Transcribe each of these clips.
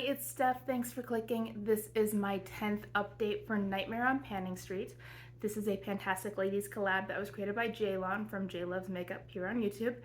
it's Steph. Thanks for clicking. This is my 10th update for Nightmare on Panning Street. This is a Pantastic Ladies collab that was created by Jaylon from J Loves Makeup here on YouTube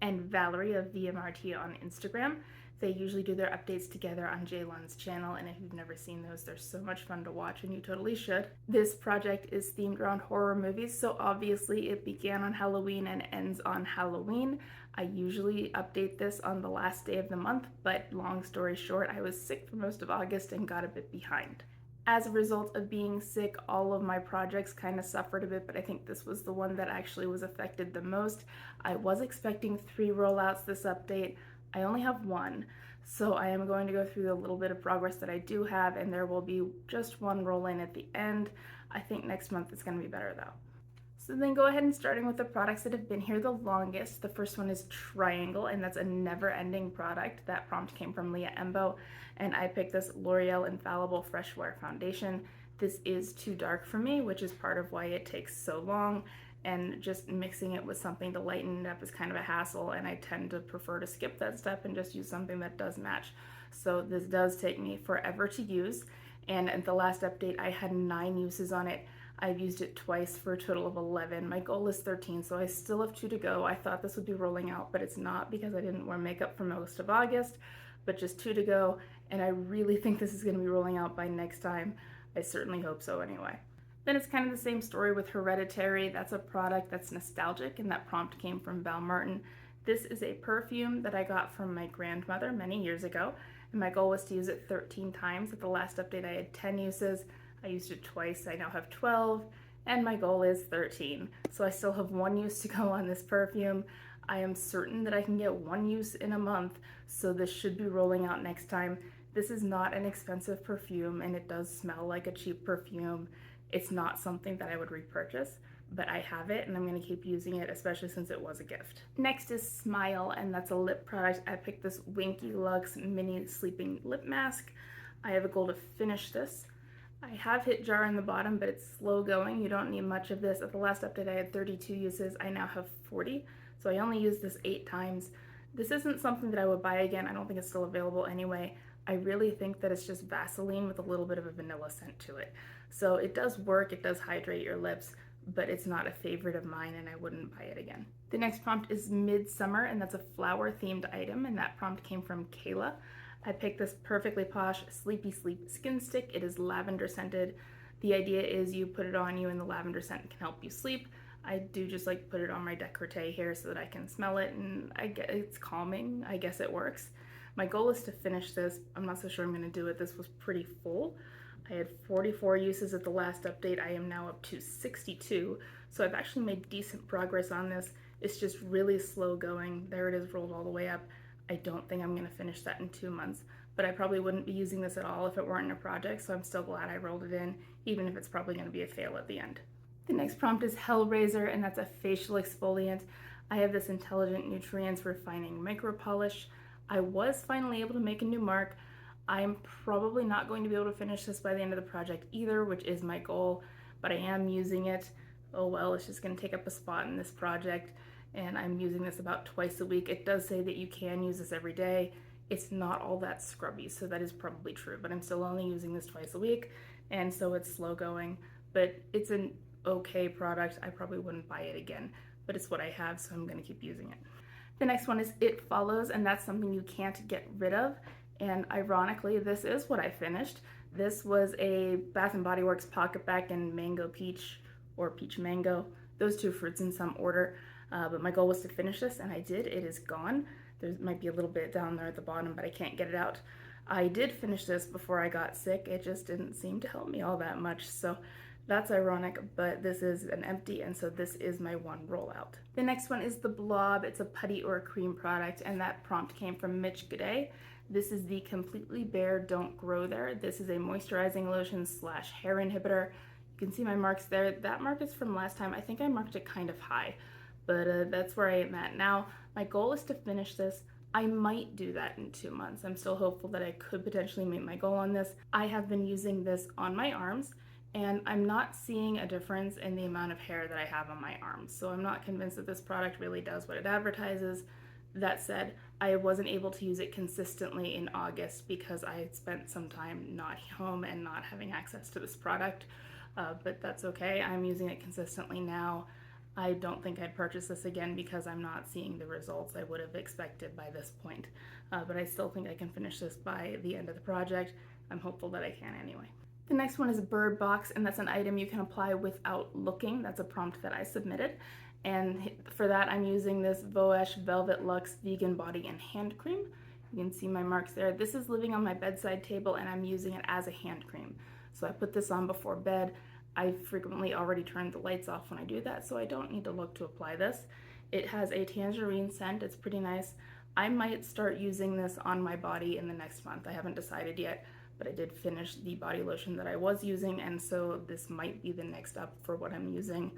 and Valerie of vmrt on Instagram. They usually do their updates together on Jaylon's channel, and if you've never seen those, they're so much fun to watch and you totally should. This project is themed around horror movies, so obviously it began on Halloween and ends on Halloween. I usually update this on the last day of the month, but long story short, I was sick for most of August and got a bit behind. As a result of being sick, all of my projects kind of suffered a bit, but I think this was the one that actually was affected the most. I was expecting 3 rollouts this update. I only have 1, so I am going to go through the little bit of progress that I do have, and there will be just 1 roll in at the end. I think next month is going to be better though. So then go ahead and starting with the products that have been here the longest. The first one is Triangle, and that's a never-ending product. That prompt came from Leah Embo, and I picked this L'Oreal Infallible Fresh Wear Foundation. This is too dark for me, which is part of why it takes so long, and just mixing it with something to lighten it up is kind of a hassle, and I tend to prefer to skip that step and just use something that does match. So this does take me forever to use, and at the last update I had 9 uses on it. I've used it twice for a total of 11. My goal is 13, so I still have 2 to go. I thought this would be rolling out, but it's not because I didn't wear makeup for most of August, but just 2 to go, and I really think this is going to be rolling out by next time. I certainly hope so anyway. Then it's kind of the same story with Hereditary. That's a product that's nostalgic, and that prompt came from Val Martin. This is a perfume that I got from my grandmother many years ago, and my goal was to use it 13 times. At the last update, I had 10 uses. I used it twice. I now have 12, and my goal is 13. So I still have 1 use to go on this perfume. I am certain that I can get 1 use in a month, so this should be rolling out next time. This is not an expensive perfume, and it does smell like a cheap perfume. It's not something that I would repurchase, but I have it and I'm going to keep using it, especially since it was a gift. Next is Smile, and that's a lip product. I picked this Winky Lux Mini Sleeping Lip Mask. I have a goal to finish this. I have hit jar in the bottom, but it's slow going. You don't need much of this. At the last update I had 32 uses. I now have 40, so I only used this 8 times. This isn't something that I would buy again. I don't think it's still available anyway. I really think that it's just Vaseline with a little bit of a vanilla scent to it. So it does work, it does hydrate your lips, but it's not a favorite of mine and I wouldn't buy it again. The next prompt is Midsummer, and that's a flower themed item, and that prompt came from Kayla. I picked this Perfectly Posh Sleepy Sleep Skin Stick. It is lavender scented. The idea is you put it on you and the lavender scent can help you sleep. I do just like put it on my décolleté here so that I can smell it, and I get it's calming. I guess it works. My goal is to finish this. I'm not so sure I'm going to do it. This was pretty full. I had 44 uses at the last update. I am now up to 62, so I've actually made decent progress on this. It's just really slow going. There it is, rolled all the way up. I don't think I'm going to finish that in 2 months, but I probably wouldn't be using this at all if it weren't in a project, so I'm still glad I rolled it in, even if it's probably going to be a fail at the end. The next prompt is Hellraiser, and that's a facial exfoliant. I have this Intelligent Nutrients Refining Micro Polish. I was finally able to make a new mark. I'm probably not going to be able to finish this by the end of the project either, which is my goal, but I am using it. Oh well, it's just going to take up a spot in this project, and I'm using this about twice a week. It does say that you can use this every day. It's not all that scrubby, so that is probably true, but I'm still only using this twice a week, and so it's slow going, but it's an okay product. I probably wouldn't buy it again, but it's what I have, so I'm going to keep using it. The next one is It Follows, and that's something you can't get rid of. And ironically, this is what I finished. This was a Bath & Body Works Pocket Back in Mango Peach or Peach Mango, those 2 fruits in some order. But my goal was to finish this, and I did. It is gone. There might be a little bit down there at the bottom, but I can't get it out. I did finish this before I got sick. It just didn't seem to help me all that much, so that's ironic, but this is an empty, and so this is my 1 rollout. The next one is The Blob. It's a putty or a cream product, and that prompt came from Mitch G'day. This is the Completely Bare Don't Grow There. This is a moisturizing lotion / hair inhibitor. You can see my marks there. That mark is from last time. I think I marked it kind of high, but that's where I am at now. My goal is to finish this. I might do that in 2 months. I'm still hopeful that I could potentially meet my goal on this. I have been using this on my arms, and I'm not seeing a difference in the amount of hair that I have on my arms. So I'm not convinced that this product really does what it advertises. That said, I wasn't able to use it consistently in August because I had spent some time not home and not having access to this product, but that's okay. I'm using it consistently now. I don't think I'd purchase this again because I'm not seeing the results I would have expected by this point, but I still think I can finish this by the end of the project. I'm hopeful that I can anyway. The next one is Bird Box, and that's an item you can apply without looking. That's a prompt that I submitted. And for that, I'm using this Voesh Velvet Luxe Vegan Body and Hand Cream. You can see my marks there. This is living on my bedside table, and I'm using it as a hand cream. So I put this on before bed. I frequently already turn the lights off when I do that, so I don't need to look to apply this. It has a tangerine scent. It's pretty nice. I might start using this on my body in the next month. I haven't decided yet, but I did finish the body lotion that I was using, and so this might be the next up for what I'm using.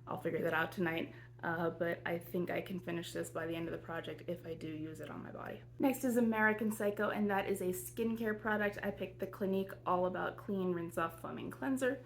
I'll figure that out tonight, but I think I can finish this by the end of the project if I do use it on my body. Next is American Psycho, and that is a skincare product. I picked the Clinique All About Clean Rinse Off Foaming Cleanser.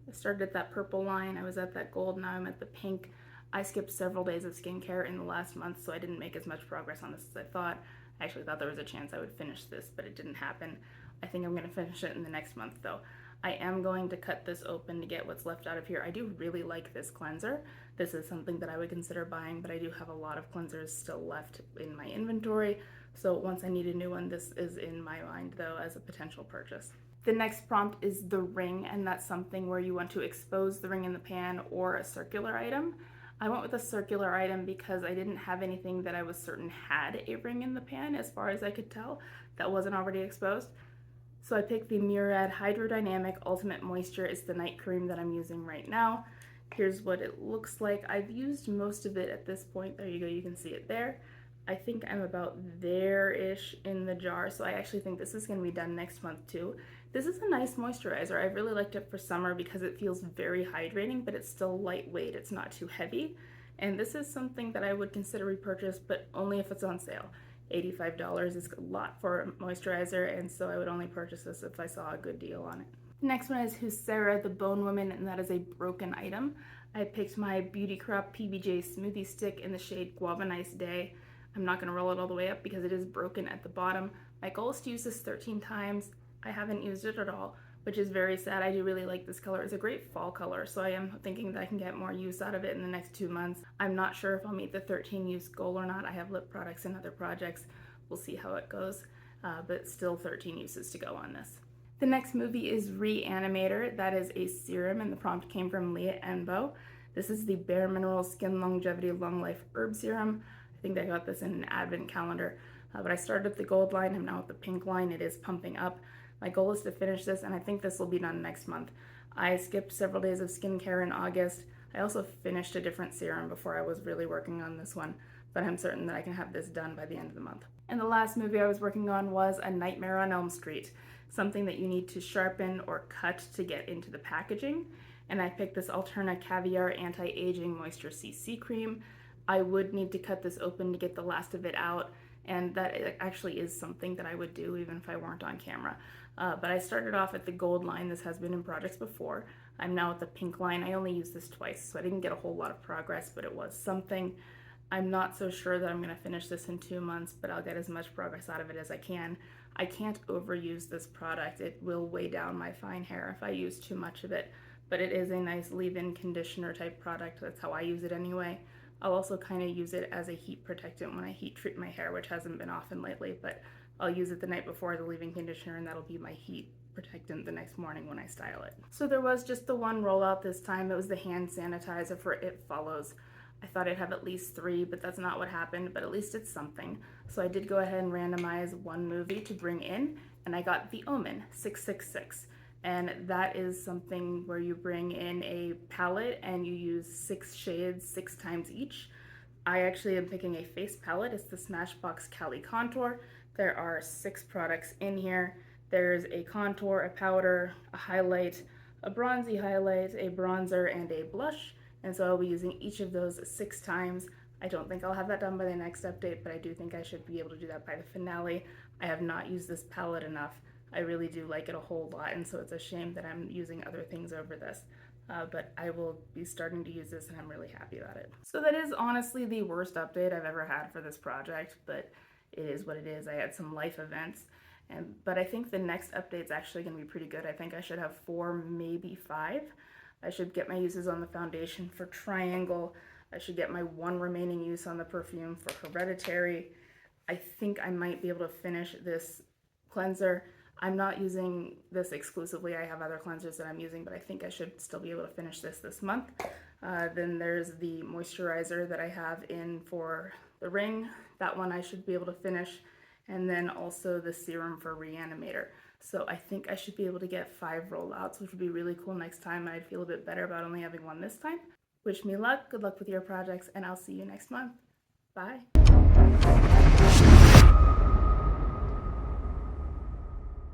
I started at that purple line, I was at that gold, now I'm at the pink. I skipped several days of skincare in the last month, so I didn't make as much progress on this as I thought. I actually thought there was a chance I would finish this, but it didn't happen. I think I'm going to finish it in the next month though. I am going to cut this open to get what's left out of here. I do really like this cleanser. This is something that I would consider buying, but I do have a lot of cleansers still left in my inventory. So once I need a new one, this is in my mind though as a potential purchase. The next prompt is the ring, and that's something where you want to expose the ring in the pan or a circular item. I went with a circular item because I didn't have anything that I was certain had a ring in the pan as far as I could tell that wasn't already exposed. So I picked the Murad Hydrodynamic Ultimate Moisture. It's the night cream that I'm using right now. Here's what it looks like. I've used most of it at this point. There you go, you can see it there. I think I'm about there-ish in the jar, so I actually think this is gonna be done next month too. This is a nice moisturizer. I really liked it for summer because it feels very hydrating, but it's still lightweight. It's not too heavy. And this is something that I would consider repurchase, but only if it's on sale. $85 is a lot for a moisturizer, and so I would only purchase this if I saw a good deal on it. Next one is Husera the Bone Woman, and that is a broken item. I picked my Beauty Crop PBJ Smoothie Stick in the shade Guava Nice Day. I'm not gonna roll it all the way up because it is broken at the bottom. My goal is to use this 13 times. I haven't used it at all, which is very sad. I do really like this color. It's a great fall color, so I am thinking that I can get more use out of it in the next 2 months. I'm not sure if I'll meet the 13 use goal or not. I have lip products and other projects. We'll see how it goes, but still 13 uses to go on this. The next movie is Reanimator. That is a serum, and the prompt came from Leah Enbo. This is the Bare Minerals Skin Longevity Long Life Herb Serum. I think I got this in an advent calendar, but I started with the gold line. I'm now at the pink line. It is pumping up. My goal is to finish this, and I think this will be done next month. I skipped several days of skincare in August. I also finished a different serum before I was really working on this one, but I'm certain that I can have this done by the end of the month. And the last movie I was working on was A Nightmare on Elm Street, something that you need to sharpen or cut to get into the packaging. And I picked this Alterna Caviar Anti-Aging Moisture CC Cream. I would need to cut this open to get the last of it out, and that actually is something that I would do even if I weren't on camera. But I started off at the gold line. This has been in projects before. I'm now at the pink line. I only used this twice, so I didn't get a whole lot of progress, but it was something. I'm not so sure that I'm gonna finish this in 2 months, but I'll get as much progress out of it as I can. I can't overuse this product. It will weigh down my fine hair if I use too much of it, but it is a nice leave-in conditioner type product. That's how I use it anyway. I'll also kind of use it as a heat protectant when I heat treat my hair, which hasn't been often lately, but I'll use it the night before the leave-in conditioner, and that'll be my heat protectant the next morning when I style it. So there was just the one rollout this time. It was the hand sanitizer for It Follows. I thought I'd have at least 3, but that's not what happened, but at least it's something. So I did go ahead and randomize one movie to bring in, and I got The Omen 666. And that is something where you bring in a palette and you use 6 shades 6 times each. I actually am picking a face palette. It's the Smashbox Cali Contour. There are 6 products in here. There's a contour, a powder, a highlight, a bronzy highlight, a bronzer, and a blush. And so I'll be using each of those 6 times. I don't think I'll have that done by the next update, but I do think I should be able to do that by the finale. I have not used this palette enough. I really do like it a whole lot, and so it's a shame that I'm using other things over this. but I will be starting to use this and I'm really happy about it. So that is honestly the worst update I've ever had for this project, but it is what it is. I had some life events, but I think the next update's actually going to be pretty good. I think I should have 4, maybe 5. I should get my uses on the foundation for Triangle. I should get my 1 remaining use on the perfume for Hereditary. I think I might be able to finish this cleanser. I'm not using this exclusively. I have other cleansers that I'm using, but I think I should still be able to finish this month. Then there's the moisturizer that I have in for the ring. That one I should be able to finish. And then also the serum for Reanimator. So I think I should be able to get 5 rollouts, which would be really cool next time. I'd feel a bit better about only having 1 this time. Wish me luck, good luck with your projects, and I'll see you next month. Bye.